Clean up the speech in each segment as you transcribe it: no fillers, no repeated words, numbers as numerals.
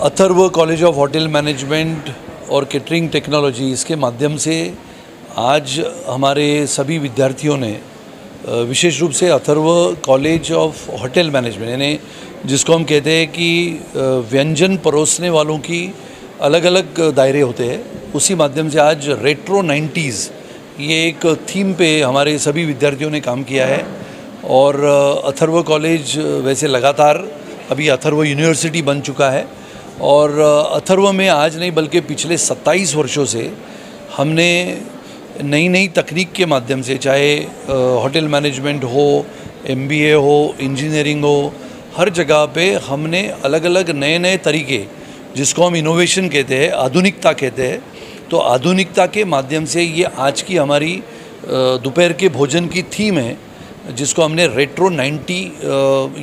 Atharva college of hotel management और catering technology इसके माध्यम से आज हमारे सभी विद्यार्थियों ने विशेष रूप से Atharva college of hotel management यानी जिसको हम कहते हैं कि व्यंजन परोसने वालों की अलग अलग दायरे होते हैं, उसी माध्यम से आज रेट्रो 90s ये एक थीम पे हमारे सभी विद्यार्थियों ने काम किया है। और अथर्व कॉलेज वैसे लगातार अभी अथर्व यूनिवर्सिटी बन चुका है और अथर्व में आज नहीं बल्कि पिछले 27 वर्षों से हमने नई नई तकनीक के माध्यम से, चाहे होटल मैनेजमेंट हो, MBA हो, इंजीनियरिंग हो, हर जगह पे हमने अलग अलग नए नए तरीके जिसको हम इनोवेशन कहते हैं, आधुनिकता कहते हैं, तो आधुनिकता के माध्यम से ये आज की हमारी दोपहर के भोजन की थीम है जिसको हमने रेट्रो 90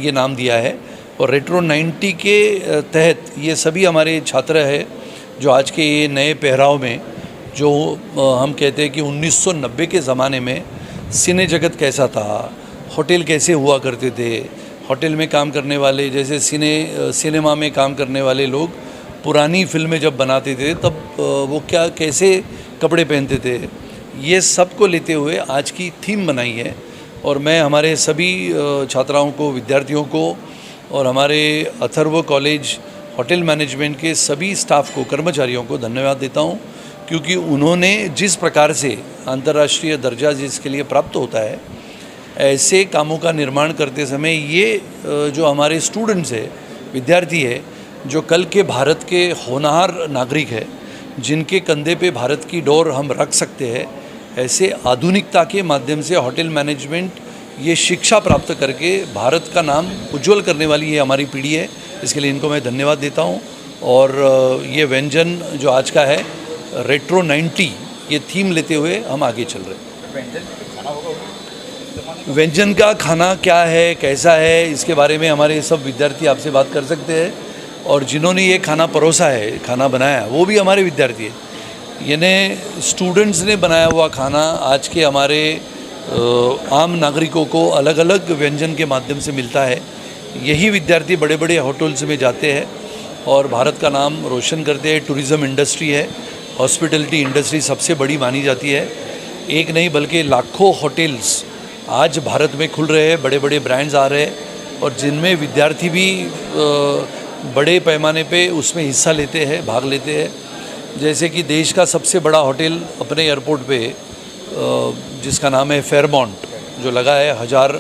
ये नाम दिया है। और रेट्रो 90 के तहत ये सभी हमारे छात्र हैं जो आज के ये नए पहराव में, जो हम कहते हैं कि 1990 के ज़माने में सिने जगत कैसा था, होटल कैसे हुआ करते थे, होटल में काम करने वाले जैसे सिनेमा में काम करने वाले लोग पुरानी फिल्में जब बनाते थे तब वो क्या कैसे कपड़े पहनते थे, ये सब को लेते हुए आज की थीम बनाई है। और मैं हमारे सभी छात्राओं को, विद्यार्थियों को और हमारे अथर्व कॉलेज होटल मैनेजमेंट के सभी स्टाफ को, कर्मचारियों को धन्यवाद देता हूँ, क्योंकि उन्होंने जिस प्रकार से अंतर्राष्ट्रीय दर्जा जिसके लिए प्राप्त होता है, ऐसे कामों का निर्माण करते समय ये जो हमारे स्टूडेंट्स है, विद्यार्थी है, जो कल के भारत के होनहार नागरिक है, जिनके कंधे पे भारत की डोर हम रख सकते हैं, ऐसे आधुनिकता के माध्यम से होटल मैनेजमेंट ये शिक्षा प्राप्त करके भारत का नाम उज्जवल करने वाली ये हमारी पीढ़ी है। इसके लिए इनको मैं धन्यवाद देता हूँ। और ये व्यंजन जो आज का है रेट्रो 90 ये थीम लेते हुए हम आगे चल रहे हैं। व्यंजन का खाना क्या है, कैसा है, इसके बारे में हमारे सब विद्यार्थी आपसे बात कर सकते हैं। और जिन्होंने ये खाना परोसा है, खाना बनाया, वो भी हमारे विद्यार्थी है। यानी स्टूडेंट्स ने बनाया हुआ खाना आज के हमारे आम नागरिकों को अलग अलग व्यंजन के माध्यम से मिलता है। यही विद्यार्थी बड़े बड़े होटल्स में जाते हैं और भारत का नाम रोशन करते हैं। टूरिज़्म इंडस्ट्री है, हॉस्पिटलिटी इंडस्ट्री सबसे बड़ी मानी जाती है। एक नहीं बल्कि लाखों होटल्स आज भारत में खुल रहे हैं, बड़े बड़े ब्रांड्स आ रहे हैं और जिनमें विद्यार्थी भी बड़े पैमाने पे उसमें हिस्सा लेते हैं, भाग लेते हैं। जैसे कि देश का सबसे बड़ा होटल अपने एयरपोर्ट पे जिसका नाम है फेयरमाउंट, जो लगा है 1000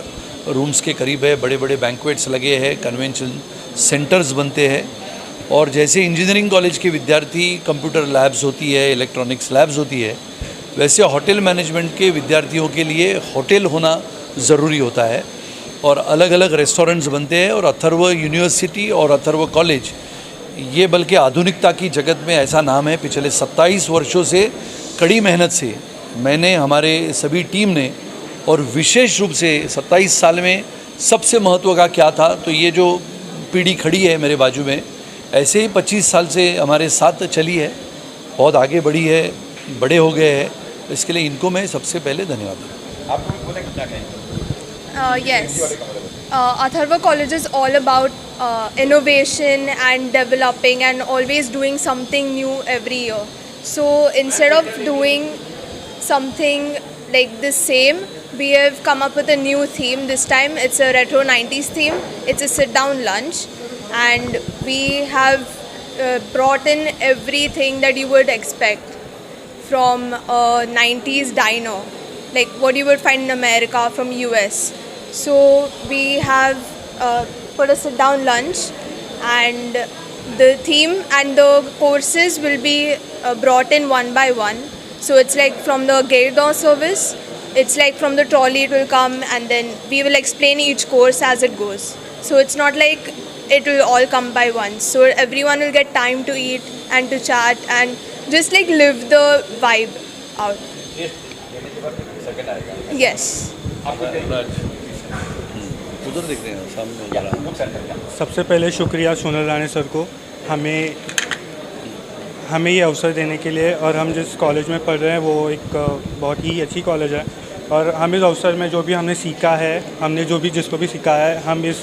रूम्स के करीब है, बड़े बड़े बैंक्वेट्स लगे हैं, कन्वेंशन सेंटर्स बनते हैं। और जैसे इंजीनियरिंग कॉलेज के विद्यार्थी कंप्यूटर लैब्स होती है, इलेक्ट्रॉनिक्स लैब्स होती है, वैसे होटल मैनेजमेंट के विद्यार्थियों के लिए होटल होना ज़रूरी होता है और अलग अलग रेस्टोरेंट्स बनते हैं। और अथर्व यूनिवर्सिटी और अथर्व कॉलेज ये बल्कि आधुनिकता की जगत में ऐसा नाम है। पिछले 27 वर्षों से कड़ी मेहनत से मैंने, हमारे सभी टीम ने, और विशेष रूप से 27 साल में सबसे महत्व का क्या था, तो ये जो पीढ़ी खड़ी है मेरे बाजू में, ऐसे ही 25 साल से हमारे साथ चली है, बहुत आगे बढ़ी है, बड़े हो गए हैं। इसके लिए इनको मैं सबसे पहले धन्यवाद दूँ। आपको बोले कितना कहें? Yes. Atharva College is all about innovation and developing and always doing something new every year. So instead of doing something like the same, we have come up with a new theme. This time it's a retro 90s theme. It's a sit-down lunch, and we have brought in everything that you would expect from a 90s diner, like what you would find in America, from US. So we have put a sit-down lunch, and the theme and the courses will be brought in one by one. So it's like from the gate door service, it's like from the trolley it will come, and then we will explain each course as it goes. So it's not like it will all come by once. So everyone will get time to eat and to chat and just like live the vibe out. Yes. उधर देख रहे हैं सामने। सबसे पहले शुक्रिया Sonal Rane sir को हमें ये अवसर देने के लिए। और हम जिस कॉलेज में पढ़ रहे हैं वो एक बहुत ही अच्छी कॉलेज है और हम इस अवसर में जो भी हमने सीखा है, हमने जो भी जिसको भी सिखाया है, हम इस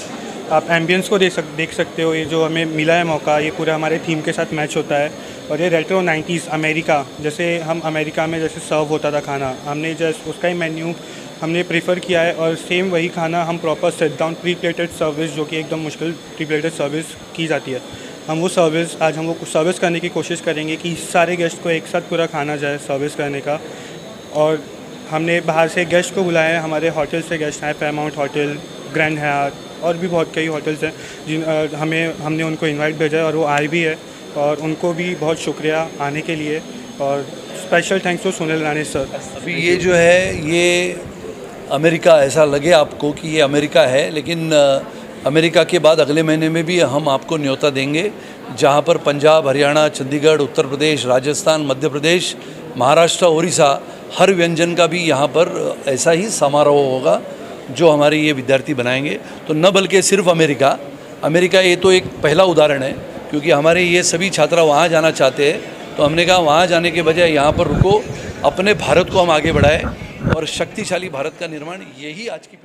आप एम्बियंस को देख सकते हो। ये जो हमें मिला है मौका, ये पूरा हमारे थीम के साथ मैच होता है। और ये रेट्रो 90s अमेरिका, जैसे हम अमेरिका में जैसे सर्व होता था खाना, हमने जस्ट उसका ही मेन्यू हमने प्रीफर किया है। और सेम वही खाना हम proper set down pre plated service, जो कि एकदम मुश्किल प्री प्लेटेड सर्विस की जाती है, हम वो सर्विस आज हम वो सर्विस करने की कोशिश करेंगे कि सारे गेस्ट को एक साथ पूरा खाना जाए सर्विस करने का। और हमने बाहर से गेस्ट को बुलाया है, हमारे होटल से गेस्ट आए, फेयरमाउंट होटल, ग्रैंड हयात और भी बहुत कई होटल्स हैं जिन हमने उनको इनवाइट भेजा है और वो आए भी है। और उनको भी बहुत शुक्रिया आने के लिए, और special thanks to Sunil Rane sir. अभी ये जो है ये अमेरिका, ऐसा लगे आपको कि ये अमेरिका है, लेकिन अमेरिका के बाद अगले महीने में भी हम आपको न्योता देंगे, जहाँ पर पंजाब, हरियाणा, चंडीगढ़, उत्तर प्रदेश, राजस्थान, मध्य प्रदेश, महाराष्ट्र, उड़ीसा, हर व्यंजन का भी यहाँ पर ऐसा ही समारोह होगा जो हमारे ये विद्यार्थी बनाएंगे। तो न बल्कि सिर्फ अमेरिका ये तो एक पहला उदाहरण है, क्योंकि हमारे ये सभी छात्र वहाँ जाना चाहते हैं। तो हमने कहा वहाँ जाने के बजाय यहाँ पर रुको, अपने भारत को हम आगे बढ़ाएं और शक्तिशाली भारत का निर्माण यही आज की